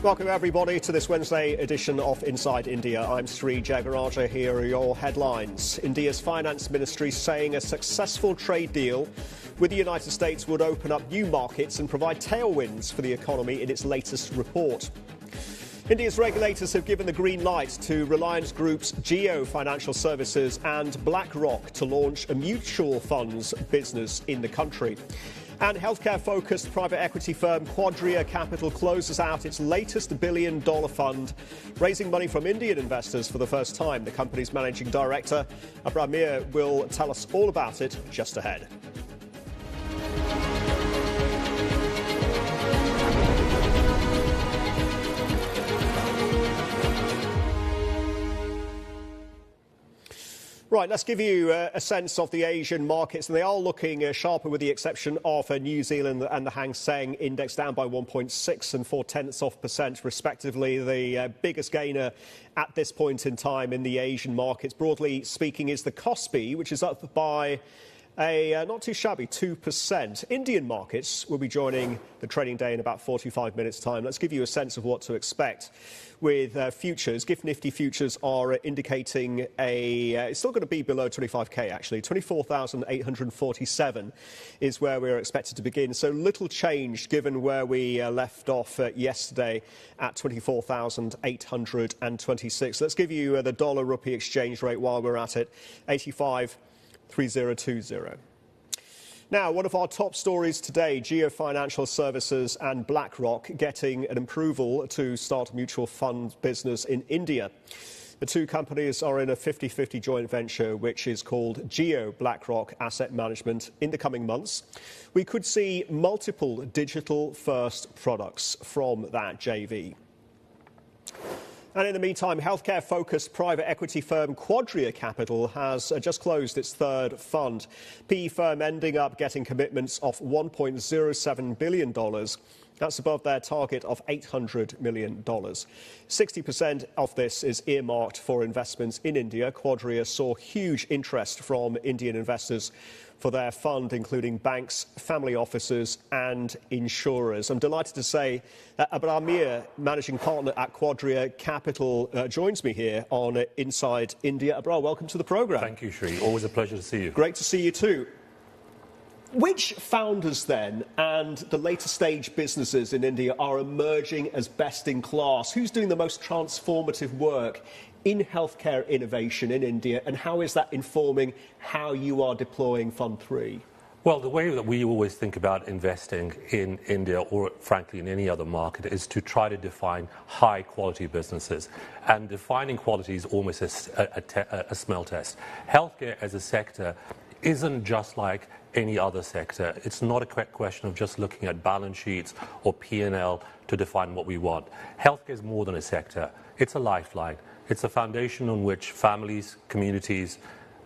Welcome everybody to this Wednesday edition of Inside India. I'm Sri Jegarajah. Here are your headlines. India's finance ministry saying a successful trade deal with the United States would open up new markets and provide tailwinds for the economy in its latest report. India's regulators have given the green light to Reliance Group's Jio Financial Services and BlackRock to launch a mutual funds business in the country. And healthcare-focused private equity firm Quadria Capital closes out its latest billion-dollar fund, raising money from Indian investors for the first time. The company's managing director, Abramir, will tell us all about it just ahead. Right, let's give you a sense of the Asian markets. And they are looking sharper with the exception of New Zealand and the Hang Seng index down by 1.6 and 0.4% respectively. The biggest gainer at this point in time in the Asian markets, broadly speaking, is the Kospi, which is up by not too shabby 2%. Indian markets will be joining the trading day in about 45 minutes' time. Let's give you a sense of what to expect. With futures, GIFT Nifty futures are indicating it's still going to be below 25k actually. 24,847 is where we're expected to begin. So little change given where we left off yesterday at 24,826. Let's give you the dollar rupee exchange rate while we're at it. 85.3020. Now, one of our top stories today, Jio Financial Services and BlackRock getting an approval to start a mutual fund business in India. The two companies are in a 50-50 joint venture, which is called Jio BlackRock Asset Management. In the coming months, we could see multiple digital-first products from that JV. And in the meantime, healthcare-focused private equity firm Quadria Capital has just closed its third fund. PE firm ending up getting commitments of $1.07 billion. That's above their target of $800 million. 60% of this is earmarked for investments in India. Quadria saw huge interest from Indian investors for their fund, including banks, family offices and insurers. I'm delighted to say that Abramir, managing partner at Quadria Capital, joins me here on Inside India. Abrar, welcome to the programme. Thank you, Sri. Always a pleasure to see you. Great to see you too. Which founders then and the later stage businesses in India are emerging as best in class? Who's doing the most transformative work in healthcare innovation in India, and how is that informing how you are deploying Fund 3? Well, the way that we always think about investing in India, or frankly in any other market, is to try to define high-quality businesses. And defining quality is almost a smell test. Healthcare as a sector isn't just like any other sector. It's not a question of just looking at balance sheets or P&L to define what we want. Healthcare is more than a sector. It's a lifeline. It's a foundation on which families, communities,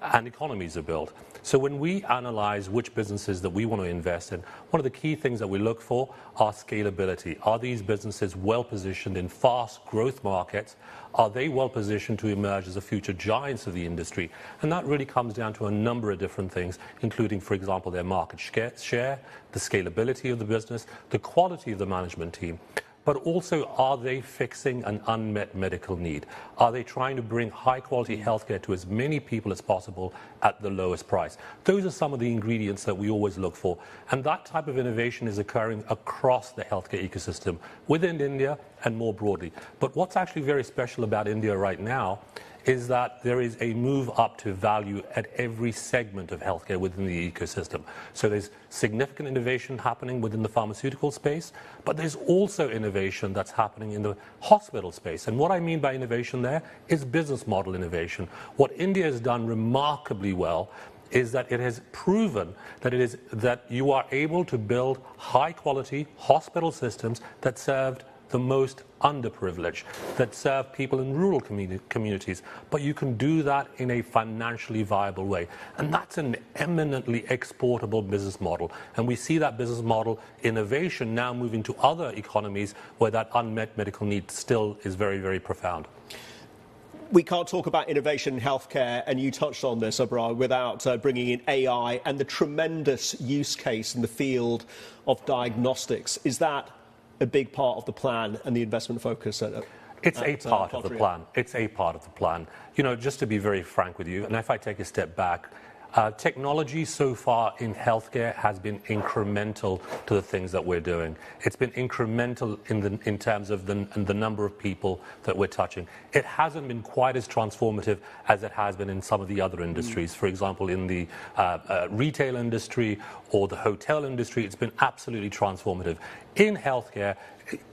and economies are built. So when we analyze which businesses that we want to invest in, one of the key things that we look for are scalability. Are these businesses well positioned in fast growth markets? Are they well positioned to emerge as the future giants of the industry? And that really comes down to a number of different things, including, for example, their market share, the scalability of the business, the quality of the management team. But also, are they fixing an unmet medical need? Are they trying to bring high-quality healthcare to as many people as possible at the lowest price? Those are some of the ingredients that we always look for. And that type of innovation is occurring across the healthcare ecosystem within India and more broadly. But what's actually very special about India right now is that there is a move up to value at every segment of healthcare within the ecosystem. So there's significant innovation happening within the pharmaceutical space, but there's also innovation that's happening in the hospital space. And what I mean by innovation there is business model innovation. What India has done remarkably well is that it has proven that you are able to build high-quality hospital systems that served the most underprivileged, that serve people in rural communities. But you can do that in a financially viable way. And that's an eminently exportable business model. And we see that business model innovation now moving to other economies where that unmet medical need still is very, very profound. We can't talk about innovation in healthcare, and you touched on this, Abrar, without bringing in AI and the tremendous use case in the field of diagnostics. Is that a big part of the plan and the investment focus It's a part of the plan. It's a part of the plan. You know, just to be very frank with you, and if I take a step back, technology so far in healthcare has been incremental to the things that we're doing. It's been incremental in terms of the number of people that we're touching. It hasn't been quite as transformative as it has been in some of the other industries. For example, in the retail industry or the hotel industry, it's been absolutely transformative. In healthcare,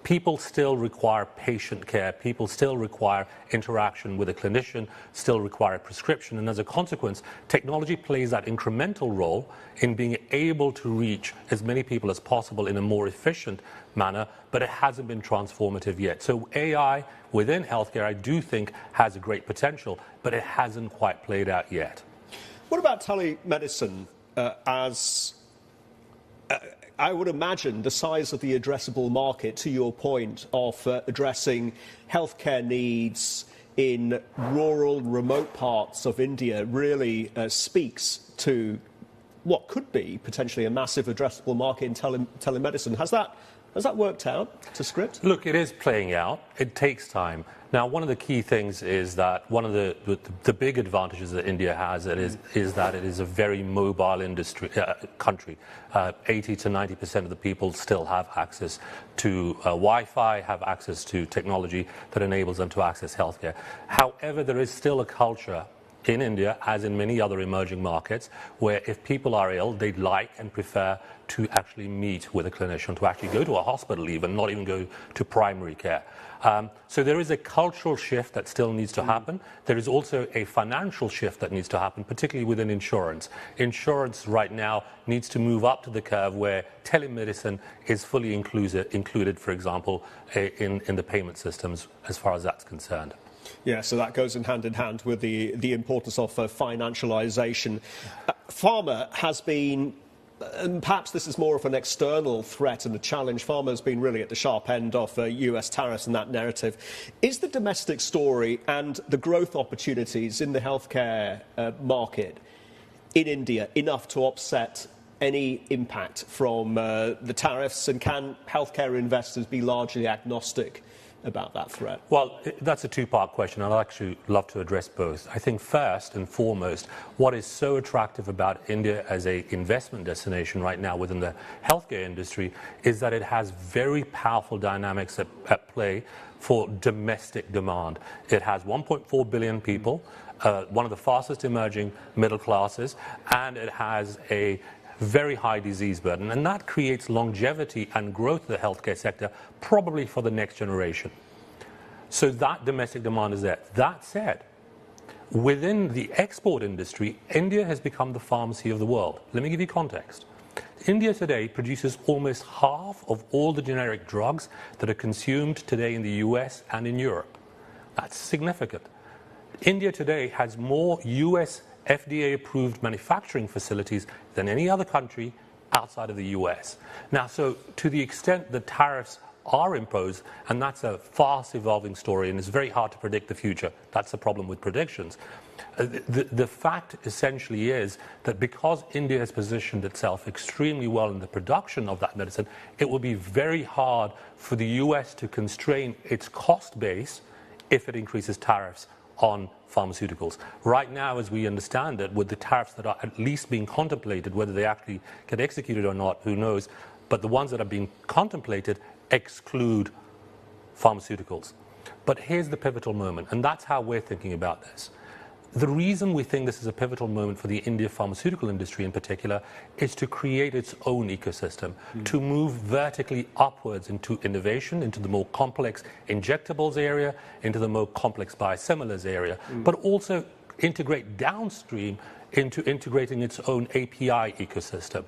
people still require patient care, people still require interaction with a clinician, still require a prescription, and as a consequence, technology plays that incremental role in being able to reach as many people as possible in a more efficient manner, but it hasn't been transformative yet. So AI within healthcare, I do think, has a great potential, but it hasn't quite played out yet. What about telemedicine I would imagine the size of the addressable market, to your point, of addressing healthcare needs in rural, remote parts of India really speaks to what could be potentially a massive addressable market in telemedicine. Has that worked out to script? Look, it is playing out. It takes time. Now, one of the key things is that one of the big advantages that India has is that it is a very mobile country. 80 to 90% of the people still have access to Wi-Fi, have access to technology that enables them to access healthcare. However, there is still a culture in India, as in many other emerging markets, where if people are ill, they'd like and prefer to actually meet with a clinician, to actually go to a hospital even, not even go to primary care. So there is a cultural shift that still needs to happen. There is also a financial shift that needs to happen, particularly within insurance. Insurance right now needs to move up to the curve where telemedicine is fully included, for example, in the payment systems as far as that's concerned. Yeah, so that goes in hand with the importance of financialisation. Pharma has been, and perhaps this is more of an external threat and a challenge, pharma has been really at the sharp end of US tariffs and that narrative. Is the domestic story and the growth opportunities in the healthcare market in India enough to offset any impact from the tariffs, and can healthcare investors be largely agnostic about that threat? Well, that's a two-part question. I'd actually love to address both. I think first and foremost, what is so attractive about India as an investment destination right now within the healthcare industry is that it has very powerful dynamics at play for domestic demand. It has 1.4 billion people, one of the fastest emerging middle classes, and it has a very high disease burden, and that creates longevity and growth of the healthcare sector, probably for the next generation. So that domestic demand is there. That said, within the export industry, India has become the pharmacy of the world. Let me give you context. India today produces almost half of all the generic drugs that are consumed today in the US and in Europe. That's significant. India today has more US FDA-approved manufacturing facilities than any other country outside of the US. Now, so to the extent that tariffs are imposed, and that's a fast-evolving story, and it's very hard to predict the future. That's the problem with predictions. The fact essentially is that because India has positioned itself extremely well in the production of that medicine, it will be very hard for the US to constrain its cost base if it increases tariffs on pharmaceuticals. Right now, as we understand it, with the tariffs that are at least being contemplated, whether they actually get executed or not, who knows, but the ones that are being contemplated exclude pharmaceuticals. But here's the pivotal moment, and that's how we're thinking about this. The reason we think this is a pivotal moment for the Indian pharmaceutical industry in particular is to create its own ecosystem, to move vertically upwards into innovation, into the more complex injectables area, into the more complex biosimilars area, but also integrate downstream into integrating its own API ecosystem.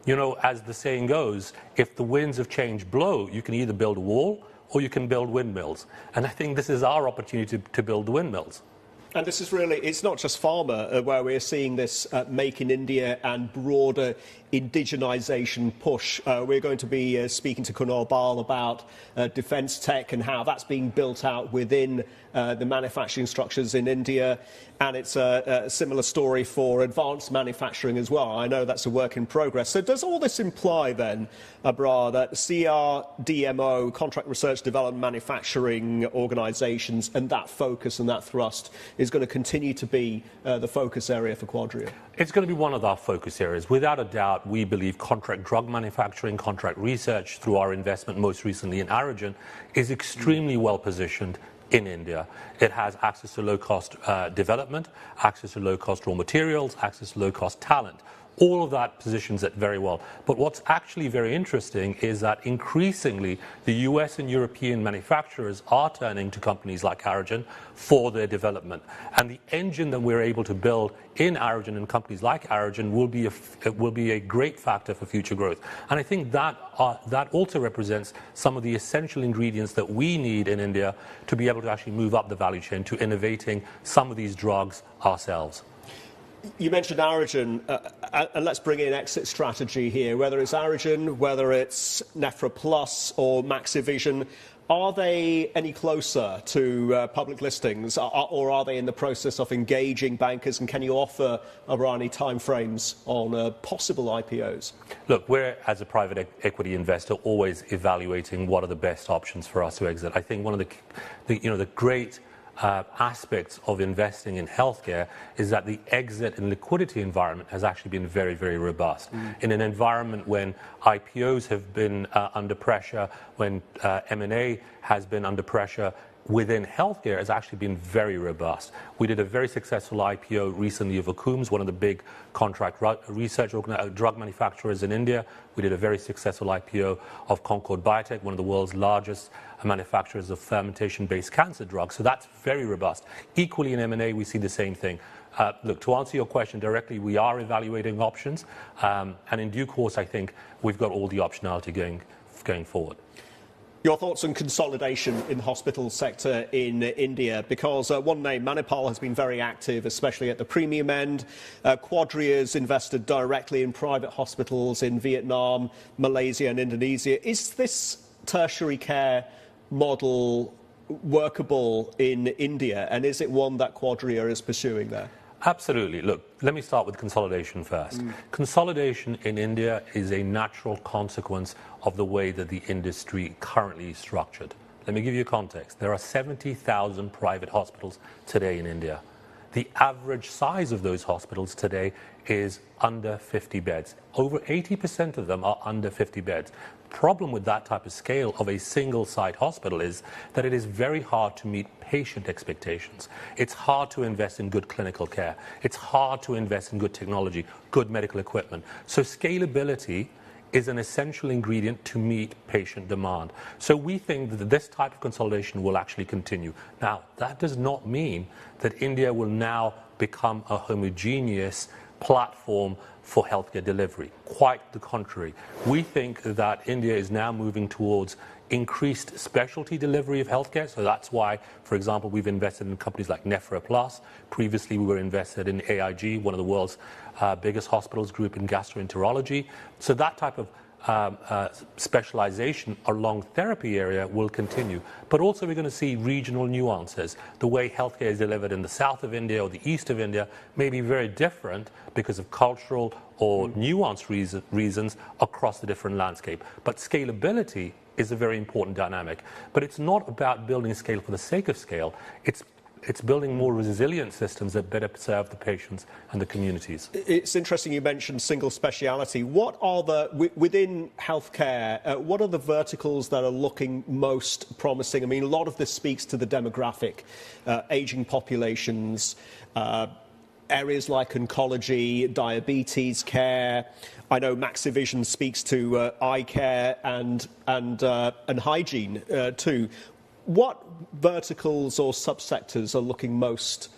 You know, as the saying goes, if the winds of change blow, you can either build a wall or you can build windmills. And I think this is our opportunity to build the windmills. And this is really, it's not just pharma where we're seeing this make in India and broader indigenization push. We're going to be speaking to Kunal Bal about defence tech and how that's being built out within the manufacturing structures in India. And it's a similar story for advanced manufacturing as well. I know that's a work in progress. So does all this imply then, Abrar, that CRDMO, contract research development manufacturing organisations, and that focus and that thrust is going to continue to be the focus area for Quadria? It's going to be one of our focus areas. Without a doubt, we believe contract drug manufacturing, contract research, through our investment most recently in Aragen, is extremely well positioned in India. It has access to low-cost development, access to low-cost raw materials, access to low-cost talent. All of that positions it very well. But what's actually very interesting is that increasingly the US and European manufacturers are turning to companies like Aragen for their development. And the engine that we're able to build in Aragen and companies like Aragen will be a great factor for future growth. And I think that also represents some of the essential ingredients that we need in India to be able to actually move up the value chain to innovating some of these drugs ourselves. You mentioned Aragen, and let's bring in exit strategy here. Whether it's Aragen, whether it's Nephra Plus or Maxivision, are they any closer to public listings, or are they in the process of engaging bankers? And can you offer any timeframes on possible IPOs? Look, we're, as a private equity investor, always evaluating what are the best options for us to exit. I think one of the great aspects of investing in healthcare is that the exit and liquidity environment has actually been very, very robust. In an environment when IPOs have been under pressure, when M&A has been under pressure, within healthcare has actually been very robust. We did a very successful IPO recently of Akum's, one of the big contract research drug manufacturers in India. We did a very successful IPO of Concord Biotech, one of the world's largest manufacturers of fermentation-based cancer drugs. So that's very robust. Equally in M&A, we see the same thing. Look, to answer your question directly, we are evaluating options. And in due course, I think we've got all the optionality going forward. Your thoughts on consolidation in the hospital sector in India? Because one name, Manipal, has been very active, especially at the premium end. Quadria's invested directly in private hospitals in Vietnam, Malaysia and Indonesia. Is this tertiary care model workable in India, and is it one that Quadria is pursuing there? Absolutely. Look, let me start with consolidation first. Consolidation in India is a natural consequence of the way that the industry currently is structured. Let me give you context. There are 70,000 private hospitals today in India. The average size of those hospitals today is under 50 beds. Over 80% of them are under 50 beds. Problem with that type of scale of a single site hospital is that it is very hard to meet patient expectations. It's hard to invest in good clinical care. It's hard to invest in good technology, good medical equipment. So scalability is an essential ingredient to meet patient demand. So we think that this type of consolidation will actually continue. Now, that does not mean that India will now become a homogeneous platform for healthcare delivery. Quite the contrary. We think that India is now moving towards increased specialty delivery of healthcare. So that's why, for example, we've invested in companies like Nephra Plus. Previously, we were invested in AIG, one of the world's biggest hospitals group in gastroenterology. So that type of specialization along therapy area will continue. But also we're going to see regional nuances. The way healthcare is delivered in the south of India or the east of India may be very different because of cultural or nuanced reasons across the different landscape. But scalability is a very important dynamic. But it's not about building scale for the sake of scale. It's building more resilient systems that better serve the patients and the communities. It's interesting you mentioned single speciality. What are within healthcare, what are the verticals that are looking most promising? I mean, a lot of this speaks to the demographic, aging populations, areas like oncology, diabetes care. I know Maxivision speaks to eye care and hygiene too. What verticals or subsectors are looking most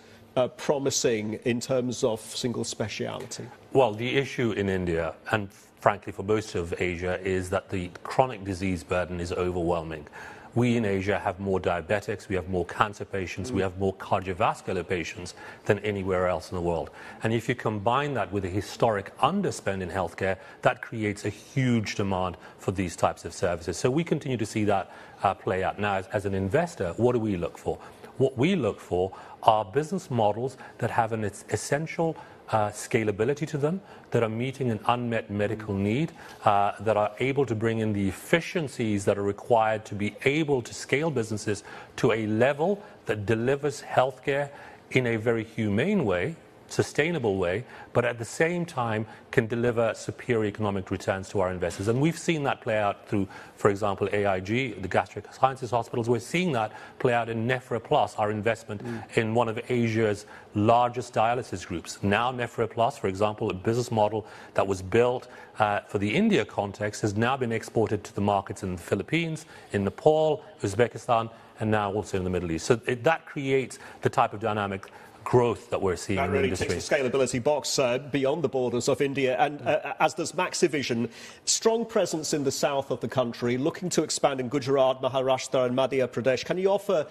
promising in terms of single speciality? Well, the issue in India, and frankly for most of Asia, is that the chronic disease burden is overwhelming. We in Asia have more diabetics, we have more cancer patients, we have more cardiovascular patients than anywhere else in the world. And if you combine that with a historic underspend in healthcare, that creates a huge demand for these types of services. So we continue to see that play out. Now, as an investor, what do we look for? What we look for are business models that have an essential scalability to them, that are meeting an unmet medical need, that are able to bring in the efficiencies that are required to be able to scale businesses to a level that delivers healthcare in a very humane way, sustainable way, but at the same time can deliver superior economic returns to our investors. And we've seen that play out through, for example, AIG, the Gastric Sciences Hospitals. We're seeing that play out in Nephra Plus, our investment in one of Asia's largest dialysis groups. Now Nephra Plus, for example, a business model that was built for the India context, has now been exported to the markets in the Philippines, in Nepal, Uzbekistan, and now also in the Middle East. So that creates the type of dynamic growth that we're seeing in the industry. That really ticks the scalability box beyond the borders of India. And as does Maxivision, strong presence in the south of the country, looking to expand in Gujarat, Maharashtra and Madhya Pradesh. Can you offer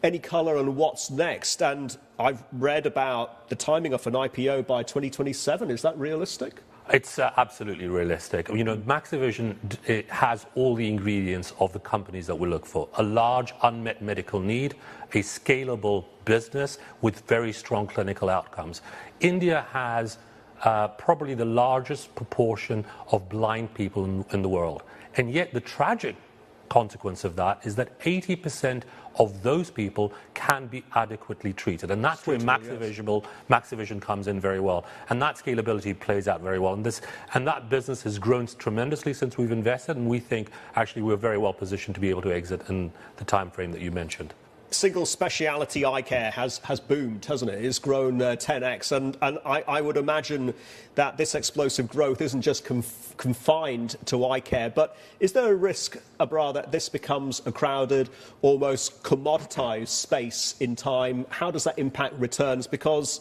any colour on what's next? And I've read about the timing of an IPO by 2027. Is that realistic? It's absolutely realistic. You know, Maxivision it has all the ingredients of the companies that we look for. A large unmet medical need, a scalable business with very strong clinical outcomes. India has probably the largest proportion of blind people in the world. And yet the tragic consequence of that is that 80% of those people can be adequately treated. And that's where Maxivision comes in very well. And that scalability plays out very well. And that business has grown tremendously since we've invested, and we think actually we're very well positioned to be able to exit in the time frame that you mentioned. Single speciality eye care has boomed, hasn't it? It's grown 10x, and I would imagine that this explosive growth isn't just confined to eye care, but is there a risk, Abra, that this becomes a crowded, almost commoditized space in time? How does that impact returns? Because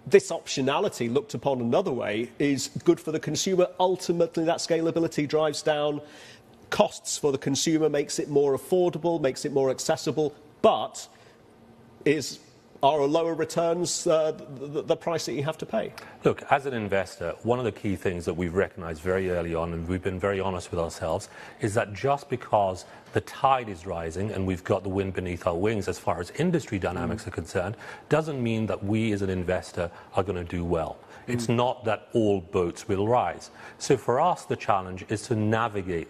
this optionality, looked upon another way, is good for the consumer. Ultimately, that scalability drives down costs for the consumer, makes it more affordable, makes it more accessible. But are lower returns the price that you have to pay? Look, as an investor, one of the key things that we've recognized very early on, and we've been very honest with ourselves, is that just because the tide is rising and we've got the wind beneath our wings as far as industry dynamics are concerned, doesn't mean that we as an investor are going to do well. It's not that all boats will rise. So for us, the challenge is to navigate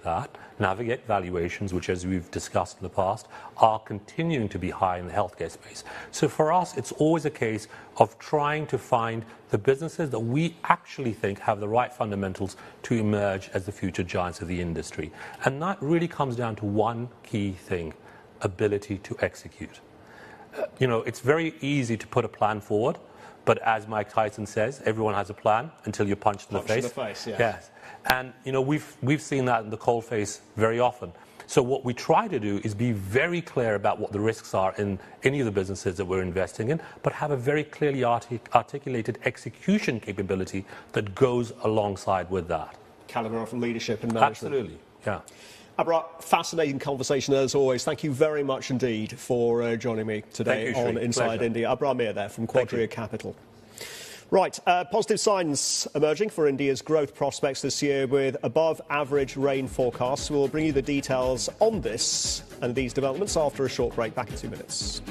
valuations, which, as we've discussed in the past, are continuing to be high in the healthcare space. So for us, it's always a case of trying to find the businesses that we actually think have the right fundamentals to emerge as the future giants of the industry. And that really comes down to one key thing: ability to execute. You know, it's very easy to put a plan forward, but as Mike Tyson says, everyone has a plan until you're punched in the face. Yes. And, you know, we've seen that in the coalface very often. So what we try to do is be very clear about what the risks are in any of the businesses that we're investing in, but have a very clearly articulated execution capability that goes alongside with that. Caliber of leadership and management. Absolutely, yeah. Abra, fascinating conversation as always. Thank you very much indeed for joining me today on Inside India. Abra Mir there from Quadria Capital. Right, positive signs emerging for India's growth prospects this year with above average rain forecasts. We'll bring you the details on this and these developments after a short break. Back in 2 minutes.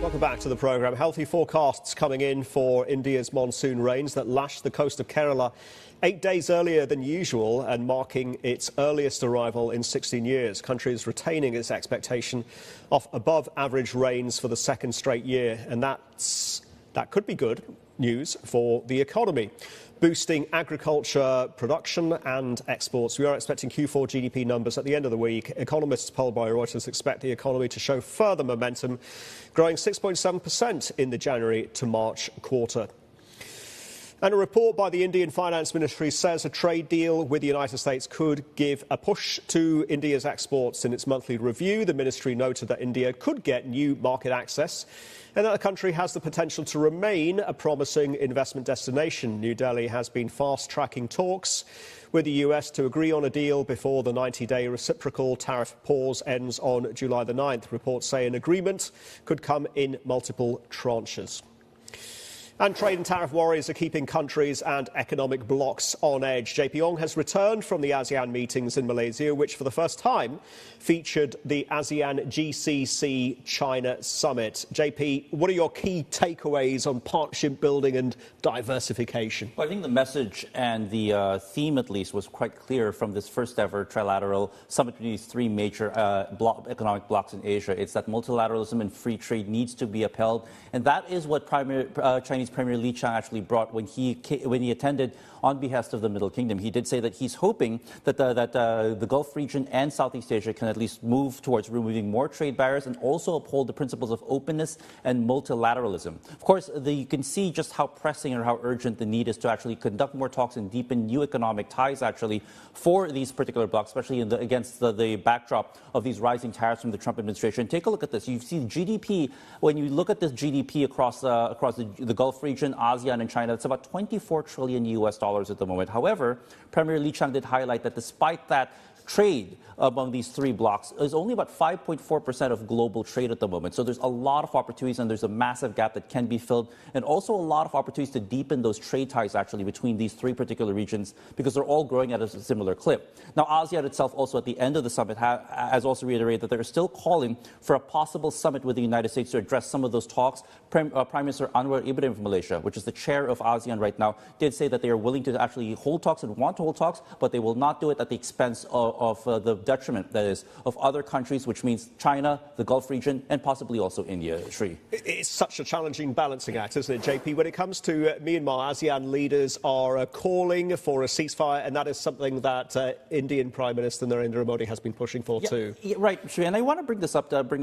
welcome back to the programme. Healthy forecasts coming in for India's monsoon rains that lashed the coast of Kerala 8 days earlier than usual and marking its earliest arrival in 16 years. Country is retaining its expectation of above-average rains for the second straight year, and that could be good news for the economy, boosting agriculture production and exports. We are expecting Q4 GDP numbers at the end of the week. Economists polled by Reuters expect the economy to show further momentum, growing 6.7% in the January to March quarter. And a report by the Indian Finance Ministry says a trade deal with the United States could give a push to India's exports. In its monthly review, the ministry noted that India could get new market access and that the country has the potential to remain a promising investment destination. New Delhi has been fast-tracking talks with the US to agree on a deal before the 90-day reciprocal tariff pause ends on July the 9th. Reports say an agreement could come in multiple tranches. And trade and tariff worries are keeping countries and economic blocs on edge. JP Ong has returned from the ASEAN meetings in Malaysia, which for the first time featured the ASEAN GCC China summit. JP, what are your key takeaways on partnership building and diversification? Well, I think the message and the theme, at least, was quite clear from this first ever trilateral summit between these three major economic blocs in Asia. It's that multilateralism and free trade needs to be upheld. And that is what Chinese Premier Li Qiang actually brought when he attended on behest of the Middle Kingdom. He did say that he's hoping that the Gulf region and Southeast Asia can at least move towards removing more trade barriers and also uphold the principles of openness and multilateralism. Of course, you can see just how pressing or how urgent the need is to actually conduct more talks and deepen new economic ties actually for these particular blocs, especially against the backdrop of these rising tariffs from the Trump administration. Take a look at this. You see GDP, when you look at this GDP across the Gulf region, ASEAN and China, it's about 24 trillion US dollars at the moment. However, Premier Li Qiang did highlight that despite that, trade among these three blocs is only about 5.4% of global trade at the moment. So there's a lot of opportunities and there's a massive gap that can be filled, and also a lot of opportunities to deepen those trade ties actually between these three particular regions because they're all growing at a similar clip. Now, ASEAN itself also at the end of the summit has also reiterated that they're still calling for a possible summit with the United States to address some of those talks. Prime Minister Anwar Ibrahim of Malaysia, which is the chair of ASEAN right now, did say that they are willing to actually hold talks and want to hold talks, but they will not do it at the expense of the detriment, that is, of other countries, which means China, the Gulf region, and possibly also India. Sri. It's such a challenging balancing act, isn't it, JP? When it comes to Myanmar, ASEAN leaders are calling for a ceasefire, and that is something that Indian Prime Minister Narendra Modi has been pushing for too. Yeah, right, Sri. And I want to bring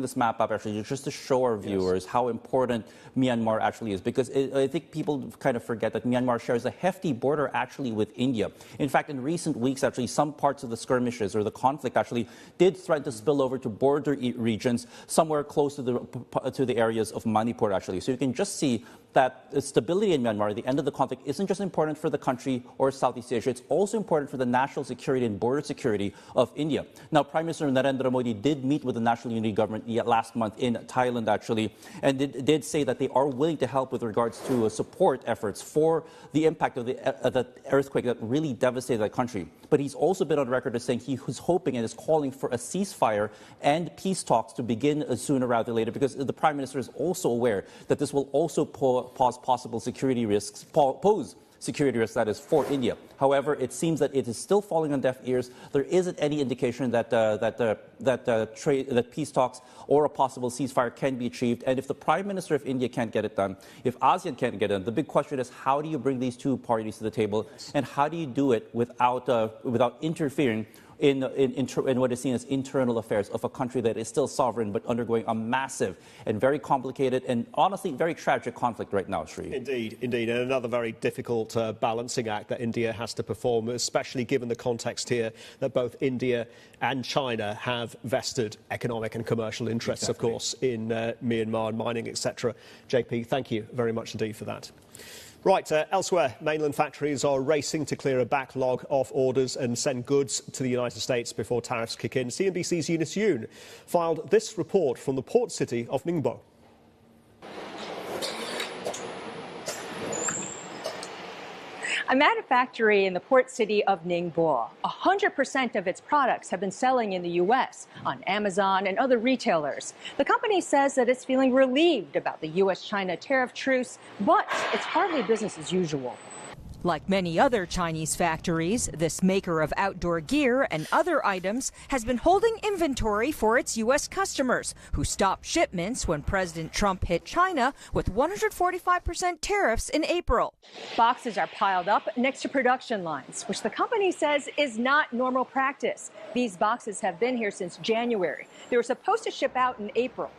this map up actually, just to show our viewers how important Myanmar actually is, because I think people kind of forget that Myanmar shares a hefty border actually with India. In fact, in recent weeks, actually, some parts of the skirmishes or the conflict actually did threaten to spill over to border regions somewhere close to the areas of Manipur actually. So you can just see that stability in Myanmar at the end of the conflict isn't just important for the country or Southeast Asia, it's also important for the national security and border security of India. Now, Prime Minister Narendra Modi did meet with the National Unity Government last month in Thailand actually, and did say that they are willing to help with regards to support efforts for the impact of the earthquake that really devastated that country. But he's also been on record as saying he was hoping and is calling for a ceasefire and peace talks to begin sooner rather than later, because the Prime Minister is also aware that this will also pose possible security risks, that is, for India. However, it seems that it is still falling on deaf ears. There isn't any indication that peace talks or a possible ceasefire can be achieved. And if the Prime Minister of India can't get it done, if ASEAN can't get it done, the big question is how do you bring these two parties to the table, and how do you do it without interfering in what is seen as internal affairs of a country that is still sovereign but undergoing a massive and very complicated and honestly very tragic conflict right now, Sri. Indeed, indeed. And another very difficult balancing act that India has to perform, especially given the context here that both India and China have vested economic and commercial interests, of course, in Myanmar and mining, etc. JP, thank you very much indeed for that. Right, elsewhere, mainland factories are racing to clear a backlog of orders and send goods to the United States before tariffs kick in. CNBC's Eunice Yoon filed this report from the port city of Ningbo. I'm at a factory in the port city of Ningbo. 100% of its products have been selling in the U.S. on Amazon and other retailers. The company says that it's feeling relieved about the U.S.-China tariff truce, but it's hardly business as usual. Like many other Chinese factories, this maker of outdoor gear and other items has been holding inventory for its U.S. customers, who stopped shipments when President Trump hit China with 145% tariffs in April. Boxes are piled up next to production lines, which the company says is not normal practice. These boxes have been here since January. They were supposed to ship out in April.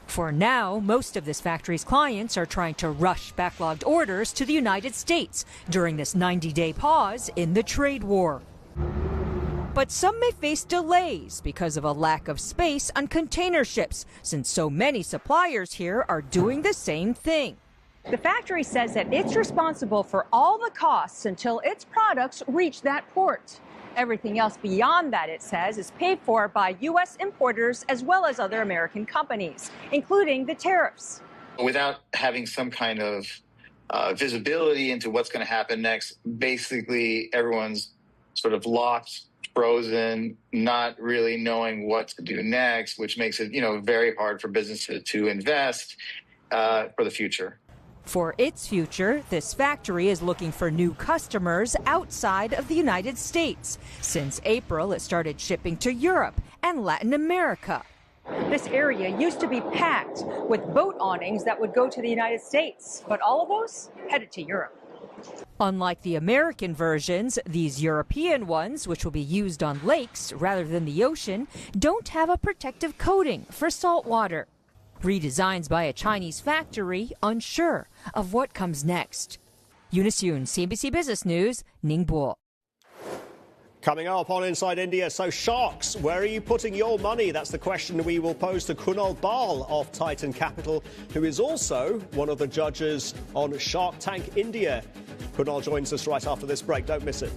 For now, most of this factory's clients are trying to rush backlogged orders to the United States during this 90-day pause in the trade war. But some may face delays because of a lack of space on container ships, since so many suppliers here are doing the same thing. The factory says that it's responsible for all the costs until its products reach that port. Everything else beyond that, it says, is paid for by U.S. importers as well as other American companies, including the tariffs. Without having some kind of visibility into what's going to happen next, basically everyone's sort of locked, frozen, not really knowing what to do next, which makes it, very hard for businesses to invest for the future. For its future, this factory is looking for new customers outside of the United States. Since April, it started shipping to Europe and Latin America. This area used to be packed with boat awnings that would go to the United States, but all of those headed to Europe. Unlike the American versions, these European ones, which will be used on lakes rather than the ocean, don't have a protective coating for salt water. Redesigns by a Chinese factory, unsure of what comes next. Eunice Yoon, CNBC Business News, Ningbo. Coming up on Inside India, so sharks, where are you putting your money? That's the question we will pose to Kunal Bal of Titan Capital, who is also one of the judges on Shark Tank India. Kunal joins us right after this break. Don't miss it.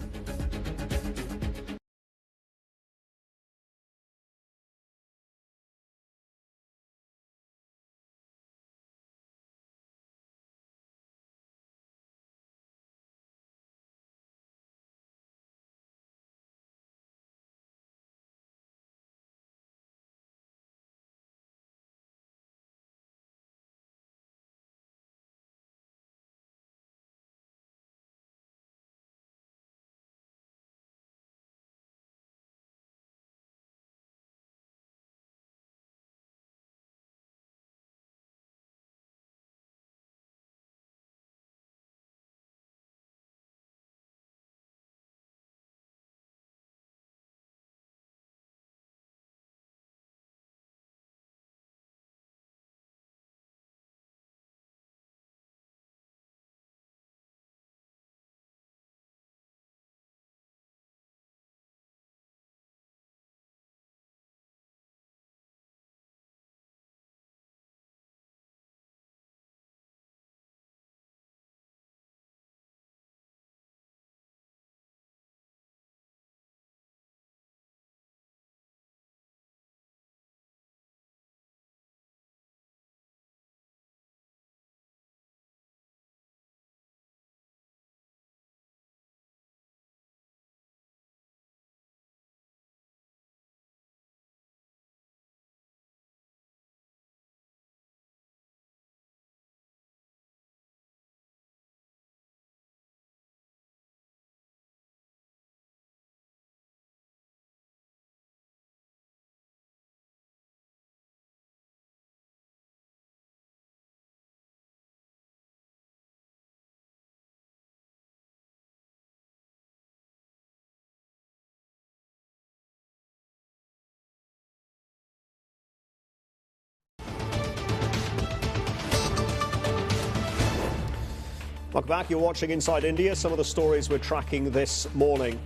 Welcome back. You're watching Inside India. Some of the stories we're tracking this morning.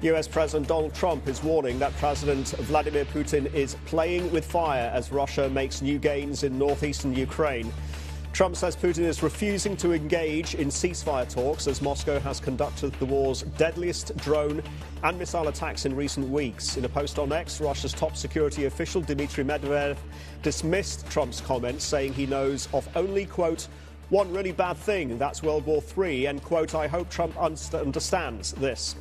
US President Donald Trump is warning that President Vladimir Putin is playing with fire as Russia makes new gains in northeastern Ukraine. Trump says Putin is refusing to engage in ceasefire talks as Moscow has conducted the war's deadliest drone and missile attacks in recent weeks. In a post on X, Russia's top security official Dmitry Medvedev dismissed Trump's comments, saying he knows of only, quote, one really bad thing, that's World War III, and, quote, I hope Trump understands this.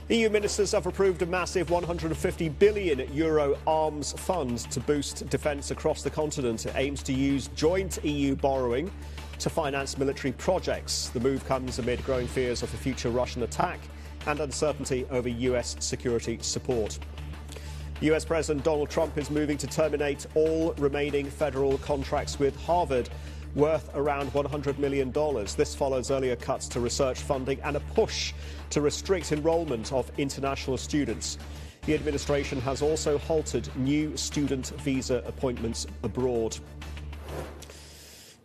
EU ministers have approved a massive €150 billion arms fund to boost defence across the continent. It aims to use joint EU borrowing to finance military projects. The move comes amid growing fears of a future Russian attack and uncertainty over US security support. US President Donald Trump is moving to terminate all remaining federal contracts with Harvard, worth around $100 million. This follows earlier cuts to research funding and a push to restrict enrollment of international students. The administration has also halted new student visa appointments abroad.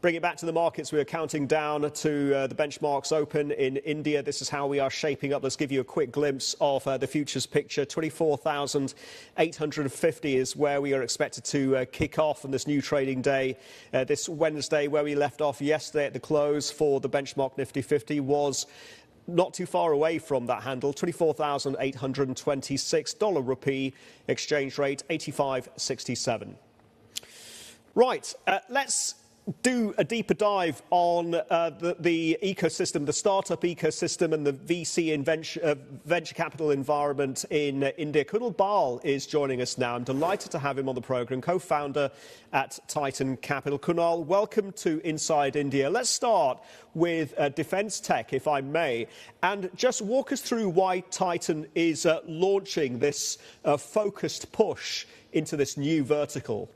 Bring it back to the markets. We are counting down to the benchmarks open in India. This is how we are shaping up. Let's give you a quick glimpse of the futures picture. 24,850 is where we are expected to kick off on this new trading day. This Wednesday, where we left off yesterday at the close for the benchmark Nifty 50 was not too far away from that handle. $24,826 rupee, exchange rate 85.67. Right, let's do a deeper dive on the ecosystem, the startup ecosystem and the VC and venture capital environment in India. Kunal Bal is joining us now. I'm delighted to have him on the programme, co-founder at Titan Capital. Kunal, welcome to Inside India. Let's start with defence tech, if I may, and just walk us through why Titan is launching this focused push into this new vertical.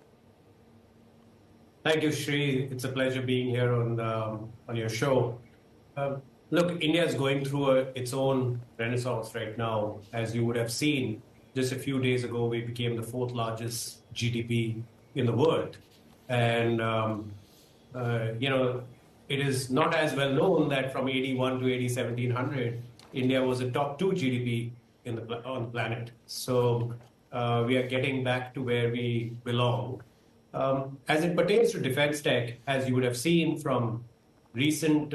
Thank you, Sri. It's a pleasure being here on your show. Look, India is going through its own renaissance right now. As you would have seen, just a few days ago, we became the fourth largest GDP in the world. And, it is not as well known that from 81 to 1700, India was a top 2 GDP on the planet. So we are getting back to where we belong. As it pertains to defense tech, as you would have seen from recent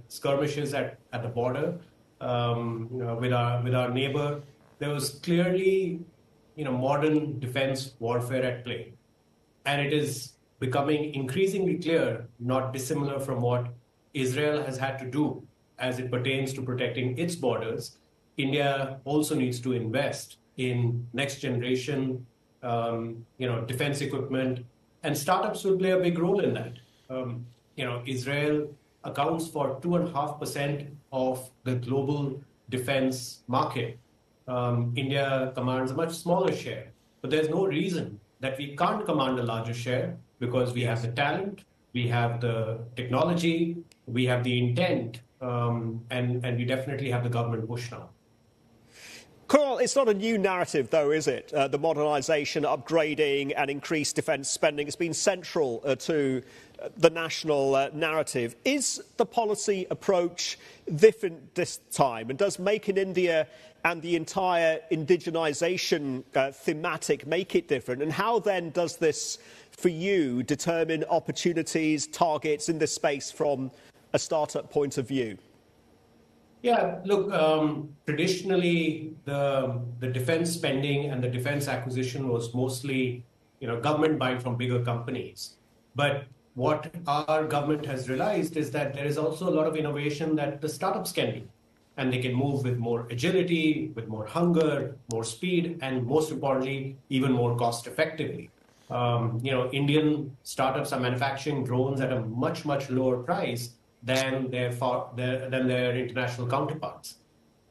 skirmishes at the border with our neighbor, there was clearly modern defense warfare at play. And it is becoming increasingly clear, not dissimilar from what Israel has had to do as it pertains to protecting its borders. India also needs to invest in next generation defense equipment, and startups will play a big role in that. Israel accounts for 2.5% of the global defense market. India commands a much smaller share, but there's no reason that we can't command a larger share because we have the talent, we have the technology, we have the intent, and we definitely have the government push now. Kunal, it's not a new narrative, though, is it? The modernisation, upgrading and increased defence spending has been central to the national narrative. Is the policy approach different this time? And does Make in India and the entire indigenisation thematic make it different? And how then does this, for you, determine opportunities, targets in this space from a startup point of view? Yeah, look, traditionally, the defense spending and the defense acquisition was mostly, government buying from bigger companies. But what our government has realized is that there is also a lot of innovation that the startups can do. And they can move with more agility, with more hunger, more speed, and most importantly, even more cost effectively. Indian startups are manufacturing drones at a much, much lower price than their international counterparts.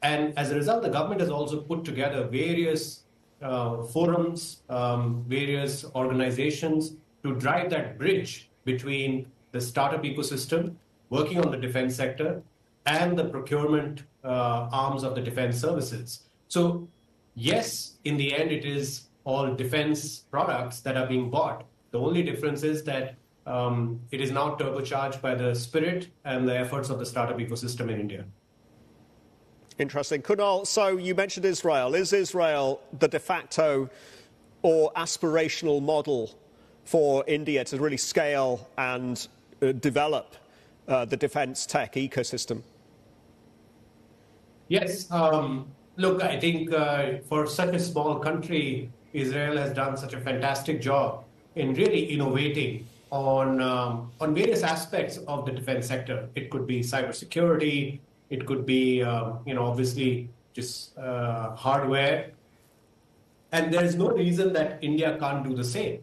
And as a result, the government has also put together various forums, various organizations to drive that bridge between the startup ecosystem, working on the defense sector, and the procurement arms of the defense services. So, yes, in the end, it is all defense products that are being bought. The only difference is that it is now turbocharged by the spirit and the efforts of the startup ecosystem in India. Interesting. Kunal, so you mentioned Israel. Is Israel the de facto or aspirational model for India to really scale and develop the defense tech ecosystem? Yes. Look, I think for such a small country, Israel has done such a fantastic job in really innovating on various aspects of the defense sector. It could be cybersecurity. It could be, obviously just hardware. And there is no reason that India can't do the same.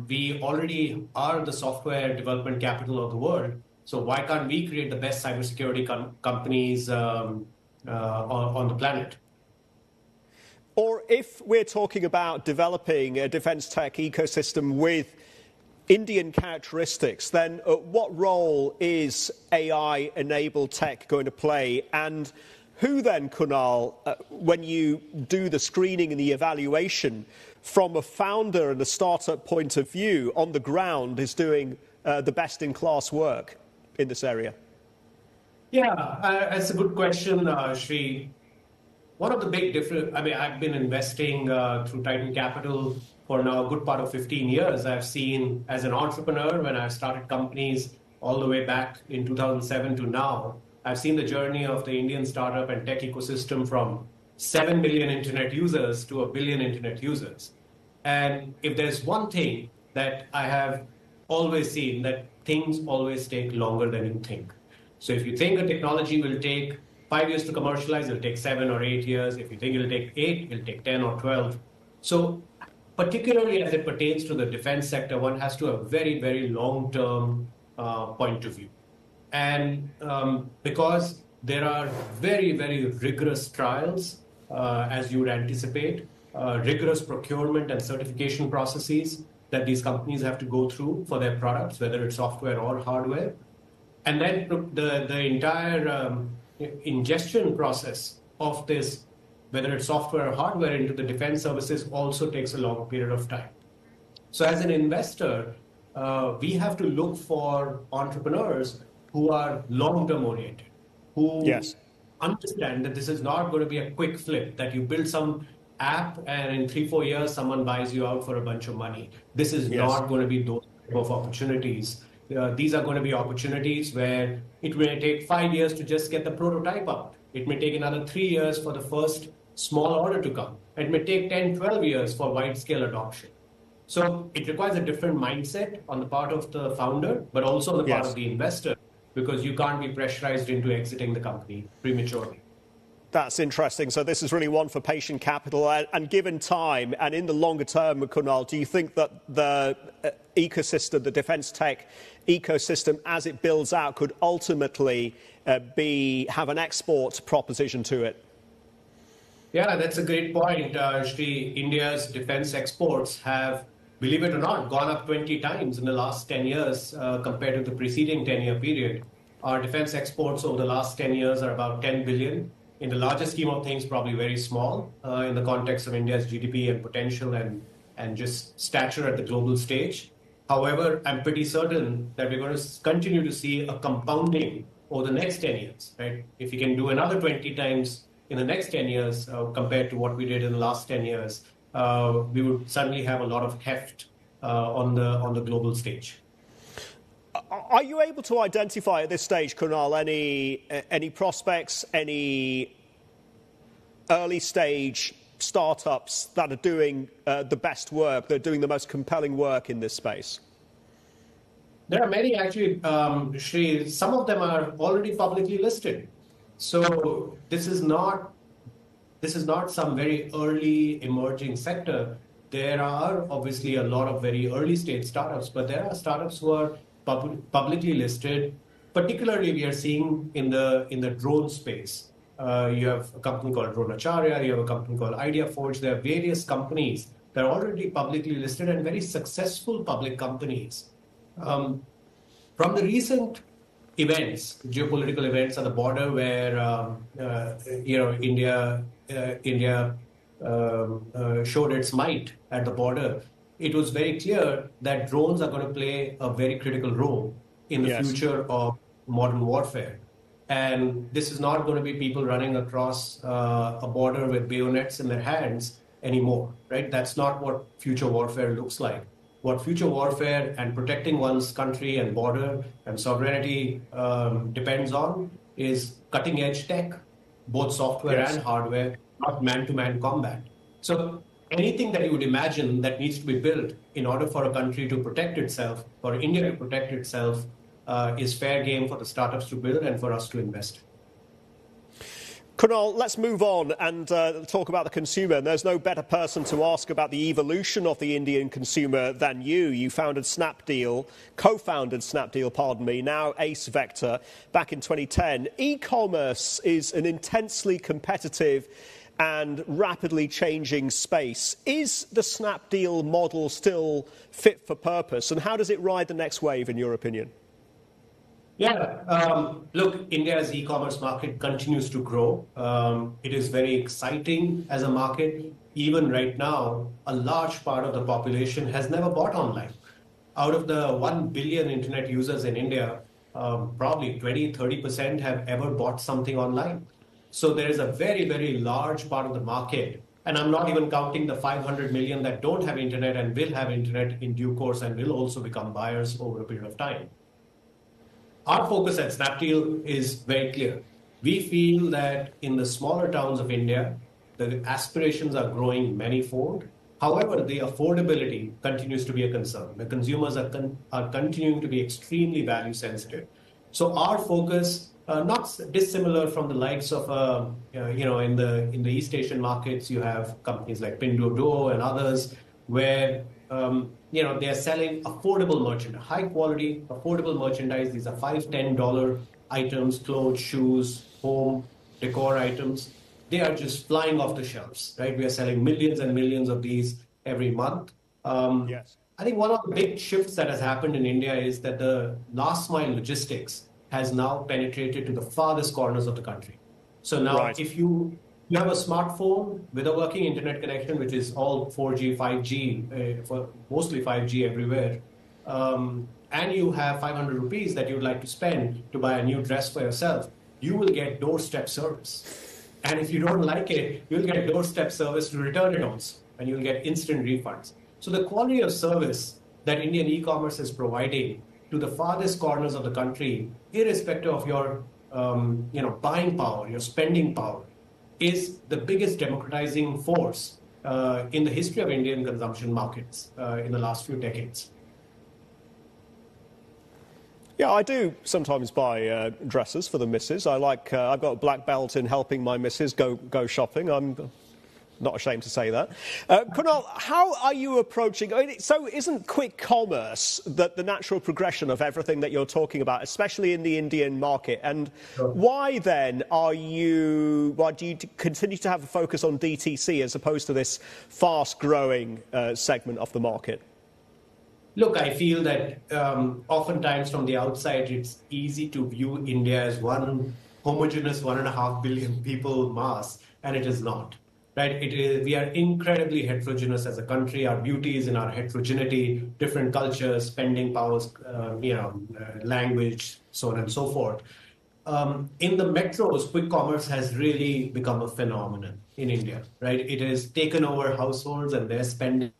We already are the software development capital of the world. So why can't we create the best cybersecurity companies on the planet? Or if we're talking about developing a defense tech ecosystem with Indian characteristics, then what role is AI-enabled tech going to play? And who then, Kunal, when you do the screening and the evaluation from a founder and a startup point of view on the ground, is doing the best-in-class work in this area? Yeah, that's a good question, Sri. One of the big difference, I've been investing through Titan Capital for now a good part of 15 years. I've seen as an entrepreneur when I started companies all the way back in 2007 to now, I've seen the journey of the Indian startup and tech ecosystem from 7 million internet users to 1 billion internet users. And if there's one thing that I have always seen, that things always take longer than you think. So if you think a technology will take 5 years to commercialize, it'll take 7 or 8 years. If you think it'll take 8, it'll take 10 or 12. So particularly as it pertains to the defense sector, one has to have a very, very long-term point of view. And because there are very, very rigorous trials, as you would anticipate, rigorous procurement and certification processes that these companies have to go through for their products, whether it's software or hardware. And then the entire ingestion process of this, whether it's software or hardware, into the defense services also takes a long period of time. So as an investor, we have to look for entrepreneurs who are long-term oriented, who understand that this is not going to be a quick flip, that you build some app and in 3-4 years someone buys you out for a bunch of money. This is not going to be those type of opportunities. These are going to be opportunities where it may take 5 years to just get the prototype out. It may take another 3 years for the first small order to come. It may take 10, 12 years for wide-scale adoption. So it requires a different mindset on the part of the founder, but also on the part of the investor, because you can't be pressurized into exiting the company prematurely. That's interesting. So this is really one for patient capital. And given time and in the longer term, Kunal, do you think that the ecosystem, the defense tech ecosystem, as it builds out, could ultimately have an export proposition to it? Yeah, that's a great point. Shri, India's defense exports have, believe it or not, gone up 20 times in the last 10 years compared to the preceding 10-year period. Our defense exports over the last 10 years are about 10 billion. In the larger scheme of things, probably very small in the context of India's GDP and potential and just stature at the global stage. However, I'm pretty certain that we're going to continue to see a compounding over the next 10 years, right? If we can do another 20 times in the next 10 years compared to what we did in the last 10 years, we would suddenly have a lot of heft on the global stage. Are you able to identify at this stage, Kunal, any prospects, any early stage startups that are doing the best work, that are doing the most compelling work in this space? There are many, actually, Shri. Some of them are already publicly listed. So this is not some very early emerging sector. There are obviously a lot of very early stage startups, but there are startups who are publicly listed. Particularly, we are seeing in the drone space. You have a company called Dronacharya, you have a company called IdeaForge. There are various companies that are already publicly listed and very successful public companies. From the recent events, geopolitical events at the border, where India showed its might at the border, it was very clear that drones are going to play a very critical role in the future of modern warfare. And this is not going to be people running across a border with bayonets in their hands anymore, right? That's not what future warfare looks like. What future warfare and protecting one's country and border and sovereignty depends on is cutting-edge tech, both software and hardware, not man-to-man combat. So anything that you would imagine that needs to be built in order for a country to protect itself, for India to protect itself, is fair game for the startups to build and for us to invest in. Kunal, let's move on and talk about the consumer. And there's no better person to ask about the evolution of the Indian consumer than you. You co-founded Snapdeal, pardon me, now Ace Vector, back in 2010. E-commerce is an intensely competitive and rapidly changing space. Is the Snapdeal model still fit for purpose? And how does it ride the next wave, in your opinion? Yeah, look, India's e-commerce market continues to grow. It is very exciting as a market. Even right now, a large part of the population has never bought online. Out of the 1 billion internet users in India, probably 20-30% have ever bought something online. So there is a very, very large part of the market. And I'm not even counting the 500 million that don't have internet and will have internet in due course and will also become buyers over a period of time. Our focus at Snapdeal is very clear. We feel that in the smaller towns of India, the aspirations are growing manifold. However, the affordability continues to be a concern. The consumers are continuing to be extremely value sensitive. So our focus, not dissimilar from the likes of, in the East Asian markets, you have companies like Pinduoduo and others where they are selling affordable merchandise, high quality, affordable merchandise. These are $5, $10 items, clothes, shoes, home, decor items. They are just flying off the shelves, right? We are selling millions and millions of these every month. Yes. I think one of the big shifts that has happened in India is that the last mile logistics has now penetrated to the farthest corners of the country. So now if you have a smartphone with a working internet connection, which is all 4G, 5G, mostly 5G everywhere, and you have 500 rupees that you'd like to spend to buy a new dress for yourself, you will get doorstep service. And if you don't like it, you'll get doorstep service to return it also, and you'll get instant refunds. So the quality of service that Indian e-commerce is providing to the farthest corners of the country, irrespective of your buying power, your spending power, is the biggest democratizing force in the history of Indian consumption markets in the last few decades. Yeah, I do sometimes buy dresses for the missus. I've got a black belt in helping my missus go shopping. I'm not ashamed to say that. Kunal, how are you approaching? So isn't quick commerce the natural progression of everything that you're talking about, especially in the Indian market? And why then do you continue to have a focus on DTC as opposed to this fast-growing segment of the market? Look, I feel that oftentimes from the outside, it's easy to view India as one homogeneous 1.5 billion people mass, and it is not. Right? We are incredibly heterogeneous as a country. Our beauty is in our heterogeneity, different cultures, spending powers, language, so on and so forth. In the metros, quick commerce has really become a phenomenon in India. Right? It has taken over households and their spending.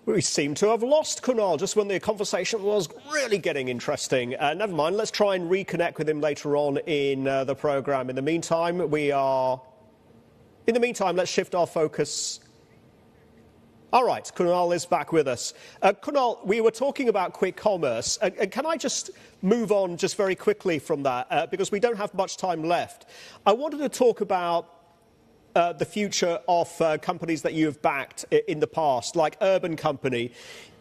We seem to have lost Kunal just when the conversation was really getting interesting. Never mind, let's try and reconnect with him later on in the programme. In the meantime, let's shift our focus. All right, Kunal is back with us. Kunal, we were talking about quick commerce. And can I just move on just very quickly from that, because we don't have much time left. I wanted to talk about the future of companies that you have backed in the past, like Urban Company.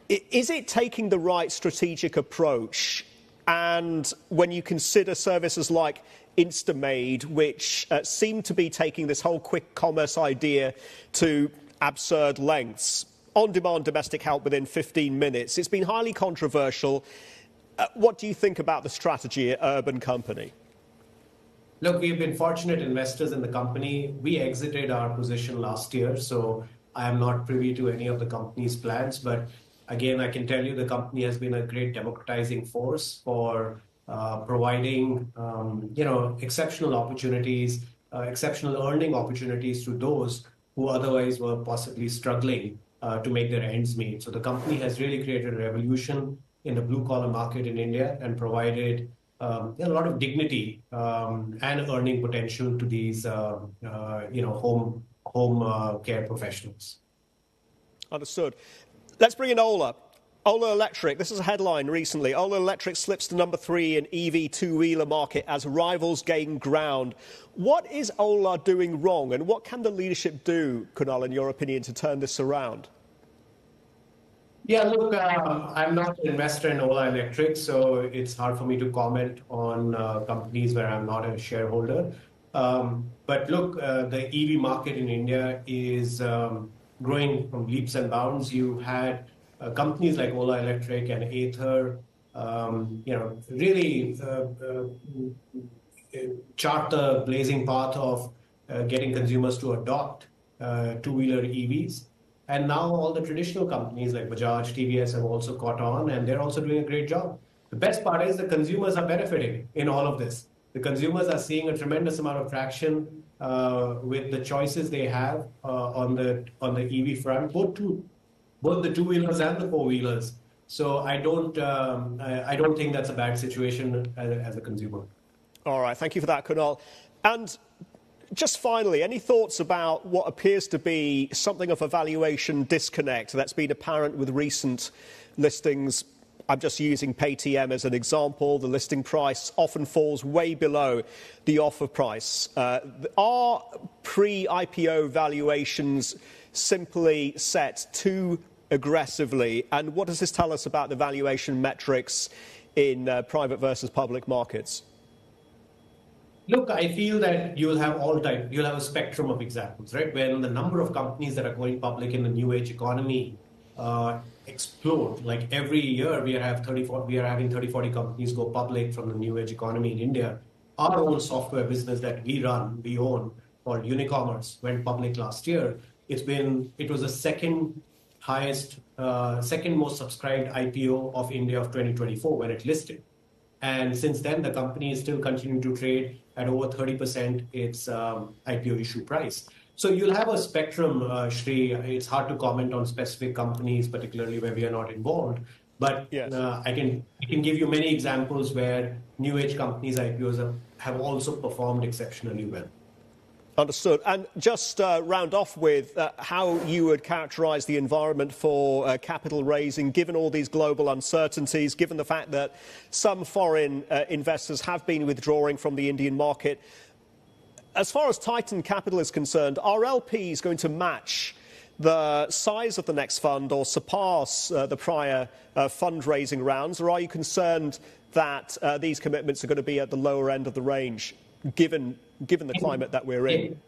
Is it taking the right strategic approach? And when you consider services like Instamade, which seem to be taking this whole quick commerce idea to absurd lengths, on-demand domestic help within 15 minutes, it's been highly controversial. What do you think about the strategy at Urban Company? Look, we've been fortunate investors in the company. We exited our position last year, so I am not privy to any of the company's plans. But again, I can tell you the company has been a great democratizing force for providing, exceptional opportunities, exceptional earning opportunities to those who otherwise were possibly struggling to make their ends meet. So the company has really created a revolution in the blue-collar market in India and provided a lot of dignity and earning potential to these home care professionals. Understood. Let's bring in Ola. Ola Electric, this is a headline recently. Ola Electric slips to number 3 in EV two-wheeler market as rivals gain ground. What is Ola doing wrong, and what can the leadership do, Kunal, in your opinion, to turn this around? Yeah, look, I'm not an investor in Ola Electric, so it's hard for me to comment on companies where I'm not a shareholder. But look, the EV market in India is growing from leaps and bounds. You had companies like Ola Electric and Ather, really chart the blazing path of getting consumers to adopt two-wheeler EVs. And now all the traditional companies like Bajaj, TVS have also caught on, and they're also doing a great job. The best part is the consumers are benefiting in all of this. The consumers are seeing a tremendous amount of traction with the choices they have on the EV front, both the two-wheelers and the four-wheelers. So I don't think that's a bad situation as a consumer. All right, thank you for that, Kunal. And just finally, any thoughts about what appears to be something of a valuation disconnect that's been apparent with recent listings? I'm just using Paytm as an example. The listing price often falls way below the offer price. Are pre-IPO valuations simply set too aggressively? And what does this tell us about the valuation metrics in private versus public markets? Look, I feel that you'll have a spectrum of examples, right? When the number of companies that are going public in the new age economy explode, like every year we are having 30, 40 companies go public from the new age economy in India. Our own software business that we own, called Unicommerce, went public last year. It was the second most subscribed IPO of India of 2024 when it listed. And since then, the company is still continuing to trade at over 30% its IPO issue price. So you'll have a spectrum, Sri. It's hard to comment on specific companies, particularly where we are not involved. But yes. I can give you many examples where new age companies' IPOs have also performed exceptionally well. Understood. And just round off with how you would characterize the environment for capital raising, given all these global uncertainties, given the fact that some foreign investors have been withdrawing from the Indian market. As far as Titan Capital is concerned, are LPs going to match the size of the next fund or surpass the prior fundraising rounds, or are you concerned that these commitments are going to be at the lower end of the range, given the climate that we're in?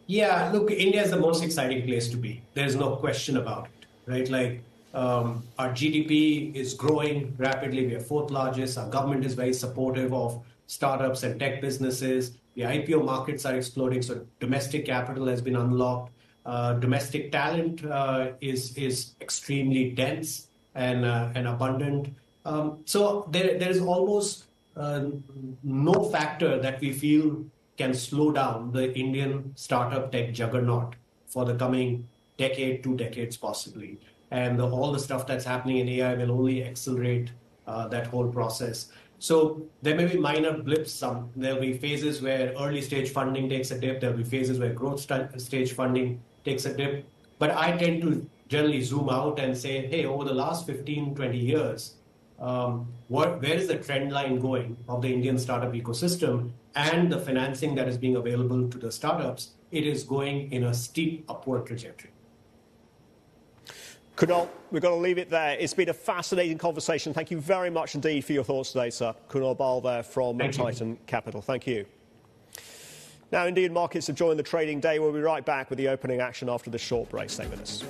Yeah, look, India is the most exciting place to be. There's no question about it, right? Like our GDP is growing rapidly. We are fourth largest. Our government is very supportive of startups and tech businesses. The IPO markets are exploding. So domestic capital has been unlocked. Domestic talent is extremely dense and abundant. So there is almost no factor that we feel can slow down the Indian startup tech juggernaut for the coming decade, 2 decades possibly. And all the stuff that's happening in AI will only accelerate that whole process. So there may be minor blips. There'll be phases where early stage funding takes a dip. There'll be phases where growth stage funding takes a dip. But I tend to generally zoom out and say, hey, over the last 15, 20 years, where is the trend line going of the Indian startup ecosystem and the financing that is being available to the startups? It is going in a steep upward trajectory. Kunal, we've got to leave it there. It's been a fascinating conversation. Thank you very much indeed for your thoughts today, sir. Kunal Bal there from Titan Capital. Thank you. Now, Indian markets have joined the trading day. We'll be right back with the opening action after this short break. Stay with us.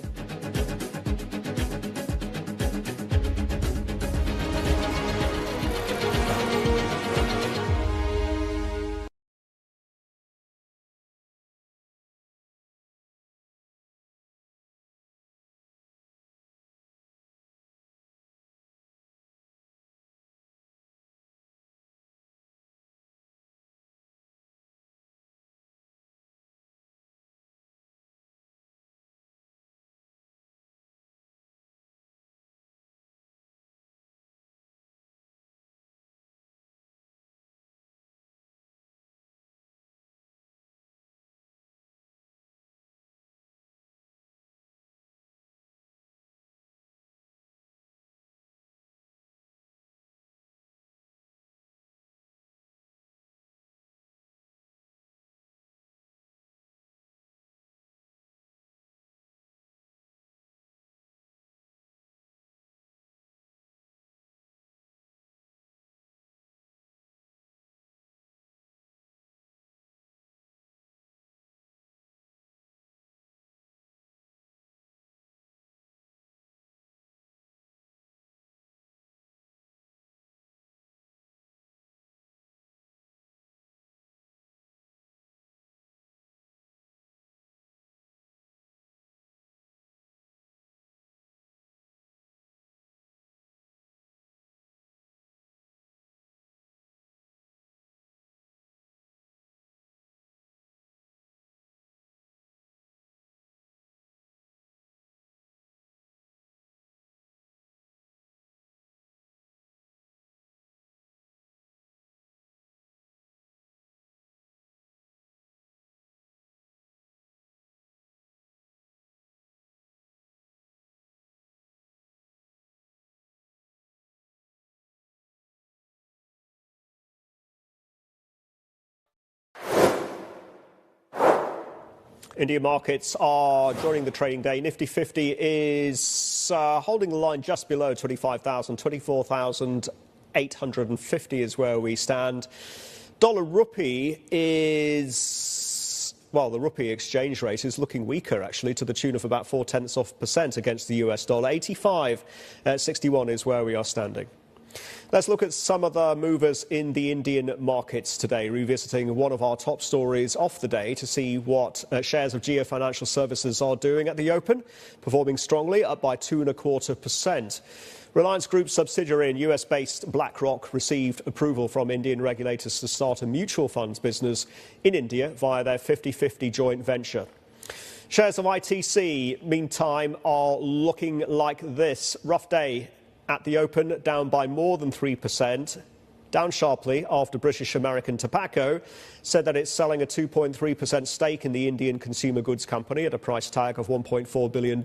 Indian markets are joining the trading day. Nifty 50 is holding the line just below 25,000. 24,850 is where we stand. Dollar rupee is, well, the rupee exchange rate is looking weaker, actually, to the tune of about 0.4% against the US dollar. 85.61 is where we are standing. Let's look at some of the movers in the Indian markets today, revisiting one of our top stories of the day to see what shares of Jio Financial Services are doing at the open, performing strongly, up by 2.25%. Reliance Group subsidiary and US-based BlackRock received approval from Indian regulators to start a mutual funds business in India via their 50-50 joint venture. Shares of ITC, meantime, are looking like this. Rough day at the open, down by more than 3%, down sharply after British American Tobacco said that it's selling a 2.3% stake in the Indian consumer goods company at a price tag of $1.4 billion.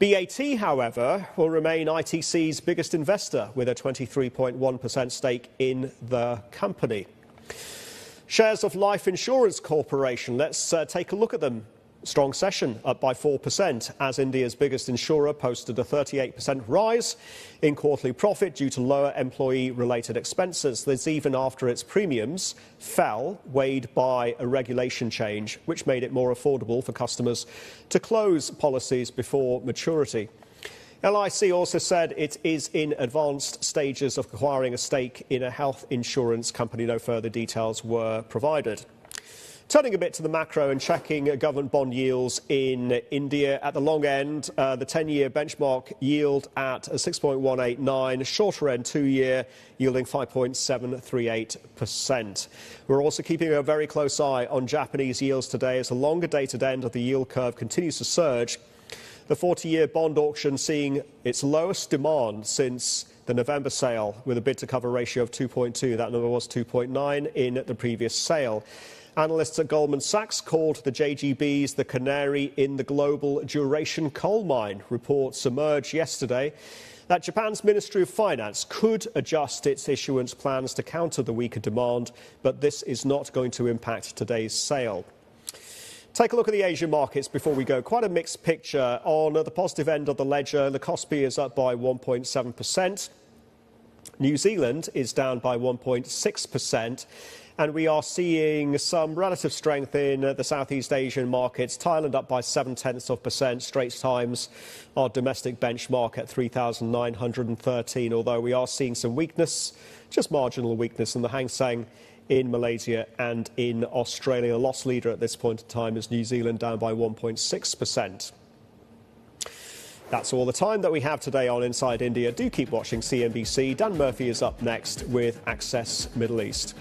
BAT, however, will remain ITC's biggest investor with a 23.1% stake in the company. Shares of Life Insurance Corporation, let's take a look at them. Strong session, up by 4%, as India's biggest insurer posted a 38% rise in quarterly profit due to lower employee-related expenses. This even after its premiums fell, weighed by a regulation change, which made it more affordable for customers to close policies before maturity. LIC also said it is in advanced stages of acquiring a stake in a health insurance company. No further details were provided. Turning a bit to the macro and checking government bond yields in India. At the long end, the 10-year benchmark yield at 6.189, shorter end 2-year yielding 5.738%. We're also keeping a very close eye on Japanese yields today as the longer dated end of the yield curve continues to surge. The 40-year bond auction seeing its lowest demand since the November sale with a bid-to-cover ratio of 2.2. That number was 2.9 in the previous sale. Analysts at Goldman Sachs called the JGBs the canary in the global duration coal mine. Reports emerged yesterday that Japan's Ministry of Finance could adjust its issuance plans to counter the weaker demand, but this is not going to impact today's sale. Take a look at the Asian markets before we go. Quite a mixed picture. On the positive end of the ledger, the Kospi is up by 1.7%. New Zealand is down by 1.6%. And we are seeing some relative strength in the Southeast Asian markets. Thailand up by 0.7%. Straits Times, our domestic benchmark, at 3,913. Although we are seeing some weakness, just marginal weakness, in the Hang Seng in Malaysia and in Australia. Loss leader at this point in time is New Zealand, down by 1.6%. That's all the time that we have today on Inside India. Do keep watching CNBC. Dan Murphy is up next with Access Middle East.